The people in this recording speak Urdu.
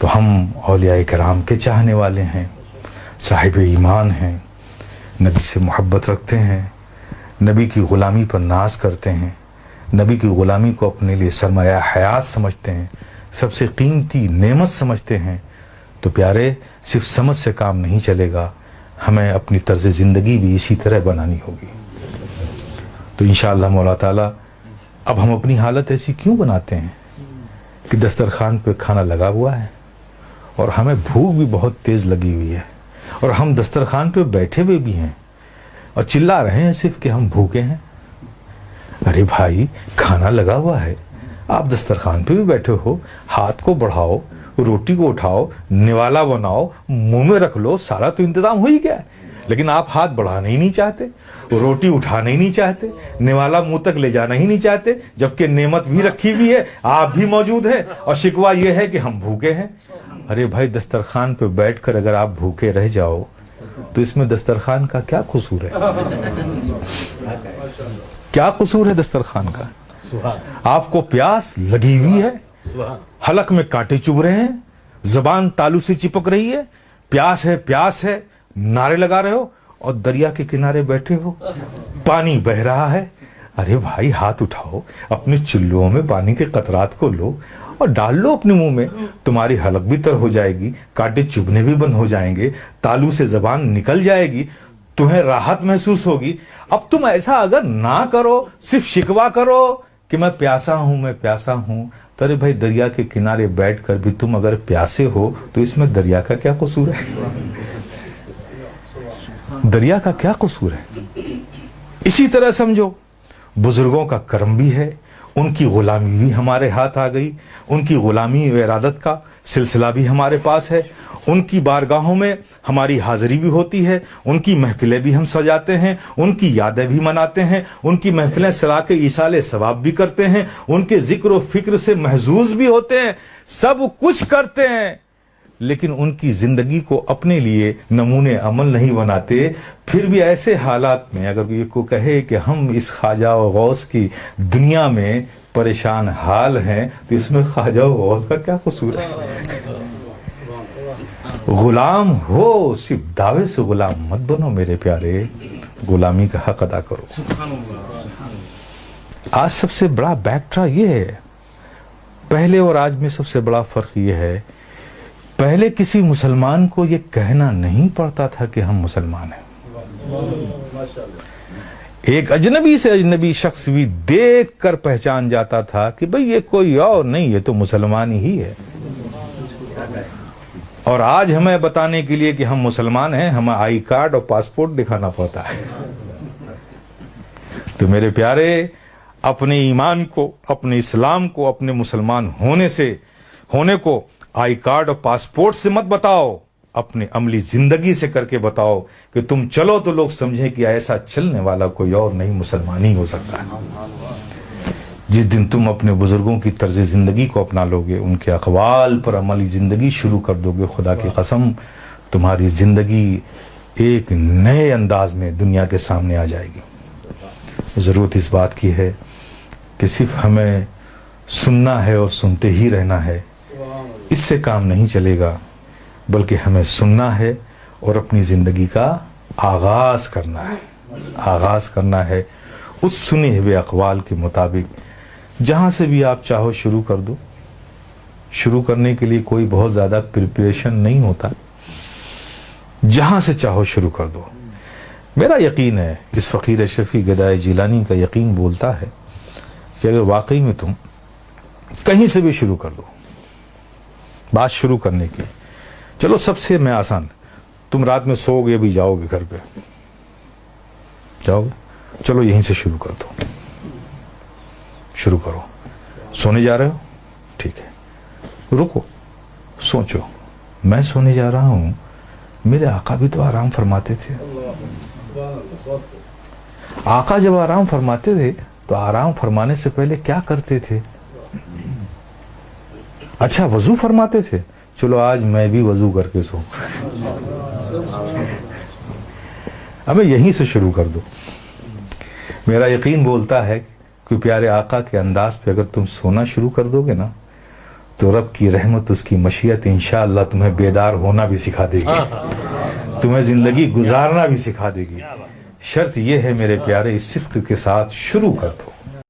تو ہم اولیاء کرام کے چاہنے والے ہیں، صاحب ایمان ہیں، نبی سے محبت رکھتے ہیں، نبی کی غلامی پر ناز کرتے ہیں، نبی کی غلامی کو اپنے لیے سرمایہ حیات سمجھتے ہیں، سب سے قیمتی نعمت سمجھتے ہیں، تو پیارے صرف سمجھ سے کام نہیں چلے گا، ہمیں اپنی طرز زندگی بھی اسی طرح بنانی ہوگی۔ تو انشاءاللہ مولا تعالیٰ اب ہم اپنی حالت ایسی کیوں بناتے ہیں کہ دسترخوان پہ کھانا لگا ہوا ہے اور ہمیں بھوک بھی بہت تیز لگی ہوئی ہے، اور ہم دسترخوان پہ بیٹھے ہوئے بھی ہیں اور چلا رہے ہیں صرف کہ ہم بھوکے ہیں۔ ارے بھائی، کھانا لگا ہوا ہے، آپ دسترخوان پہ بھی بیٹھے ہو، ہاتھ کو بڑھاؤ، روٹی کو اٹھاؤ، نوالا بناؤ، منہ میں رکھ لو، سارا تو انتظام ہو ہی گیا ہے، لیکن آپ ہاتھ بڑھانا ہی نہیں چاہتے، روٹی اٹھانا ہی نہیں چاہتے، نوالا منہ تک لے جانا ہی نہیں چاہتے، جبکہ نعمت بھی رکھی ہوئی ہے، آپ بھی موجود ہیں، اور شکوہ یہ ہے کہ ہم بھوکے ہیں۔ ارے بھائی، دسترخوان پہ بیٹھ کر اگر آپ بھوکے رہ جاؤ تو اس میں دسترخوان کا کیا قصور ہے؟ کیا قصور ہے دسترخوان کا؟ آپ کو پیاس لگی ہوئی ہے، حلق میں کانٹے چبھ رہے ہیں، زبان تالو سے چپک رہی ہے، پیاس ہے پیاس ہے نعرے لگا رہے ہو، اور دریا کے کنارے بیٹھے ہو، پانی بہہ رہا ہے۔ ارے بھائی، ہاتھ اٹھاؤ، اپنے چلوں میں پانی کے قطرات کو لو اور ڈال لو اپنے منہ میں، تمہاری حلق بھی تر ہو جائے گی، کانٹے چبھنے بھی بند ہو جائیں گے، تالو سے زبان نکل جائے گی، تمہیں راحت محسوس ہوگی۔ اب تم ایسا اگر نہ کرو، صرف شکوہ کرو کہ میں پیاسا ہوں میں پیاسا ہوں، تو ارے بھائی، دریا کے کنارے بیٹھ کر بھی تم اگر پیاسے ہو تو اس میں دریا کا کیا قصور ہے؟ دریا کا کیا قصور ہے؟ اسی طرح سمجھو، بزرگوں کا کرم بھی ہے، ان کی غلامی بھی ہمارے ہاتھ آ گئی، ان کی غلامی و ارادت کا سلسلہ بھی ہمارے پاس ہے، ان کی بارگاہوں میں ہماری حاضری بھی ہوتی ہے، ان کی محفلیں بھی ہم سجاتے ہیں، ان کی یادیں بھی مناتے ہیں، ان کی محفلیں سراغ ایصال ثواب بھی کرتے ہیں، ان کے ذکر و فکر سے محظوظ بھی ہوتے ہیں، سب کچھ کرتے ہیں، لیکن ان کی زندگی کو اپنے لیے نمونے عمل نہیں بناتے۔ پھر بھی ایسے حالات میں اگر یہ کو کہے کہ ہم اس خواجہ و غوث کی دنیا میں پریشان حال ہیں، تو اس میں خواجہ و غوث کا کیا قصور ہے؟ غلام ہو، صرف دعوے سے غلام مت بنو میرے پیارے، غلامی کا حق ادا کرو۔ آج سب سے بڑا بیک ٹرا یہ ہے، پہلے اور آج میں سب سے بڑا فرق یہ ہے، پہلے کسی مسلمان کو یہ کہنا نہیں پڑتا تھا کہ ہم مسلمان ہیں، ایک اجنبی سے اجنبی شخص بھی دیکھ کر پہچان جاتا تھا کہ بھئی یہ کوئی اور نہیں، یہ تو مسلمان ہی ہے۔ اور آج ہمیں بتانے کے لیے کہ ہم مسلمان ہیں، ہمیں آئی کارڈ اور پاسپورٹ دکھانا پڑتا ہے۔ تو میرے پیارے، اپنے ایمان کو، اپنے اسلام کو، اپنے مسلمان ہونے کو آئی کارڈ اور پاسپورٹ سے مت بتاؤ، اپنے عملی زندگی سے کر کے بتاؤ کہ تم چلو تو لوگ سمجھیں کہ ایسا چلنے والا کوئی اور نہیں، مسلمان ہی ہو سکتا ہے۔ جس دن تم اپنے بزرگوں کی طرز زندگی کو اپنا لو گے، ان کے اقوال پر عملی زندگی شروع کر دو گے، خدا کی قسم تمہاری زندگی ایک نئے انداز میں دنیا کے سامنے آ جائے گی۔ ضرورت اس بات کی ہے کہ صرف ہمیں سننا ہے اور سنتے ہی رہنا ہے، اس سے کام نہیں چلے گا، بلکہ ہمیں سننا ہے اور اپنی زندگی کا آغاز کرنا ہے اس سنے ہوئے اقوال کے مطابق۔ جہاں سے بھی آپ چاہو شروع کر دو، شروع کرنے کے لیے کوئی بہت زیادہ پریپریشن نہیں ہوتا، جہاں سے چاہو شروع کر دو۔ میرا یقین ہے، اس فقیر اشرفی گدائے جیلانی کا یقین بولتا ہے کہ اگر واقعی میں تم کہیں سے بھی شروع کر دو بات شروع کرنے کی، چلو سب سے میں آسان، تم رات میں سو گے بھی جاؤ گے گھر پہ، جاؤ گے، چلو یہیں سے شروع کر دو، شروع کرو۔ سونے جا رہے ہو، ٹھیک ہے، رکو، سوچو، میں سونے جا رہا ہوں، میرے آقا بھی تو آرام فرماتے تھے۔ آقا جب آرام فرماتے تھے تو آرام فرمانے سے پہلے کیا کرتے تھے؟ اچھا، وضو فرماتے تھے، چلو آج میں بھی وضو کر کے سو۔ ہمیں یہیں سے شروع کر دو۔ میرا یقین بولتا ہے کہ پیارے آقا کے انداز پہ اگر تم سونا شروع کر دو گے نا، تو رب کی رحمت اس کی مشیت انشاءاللہ تمہیں بیدار ہونا بھی سکھا دے گی, تمہیں زندگی گزارنا بھی سکھا دے گی. شرط یہ ہے میرے پیارے, اس صدق کے ساتھ شروع کر دو.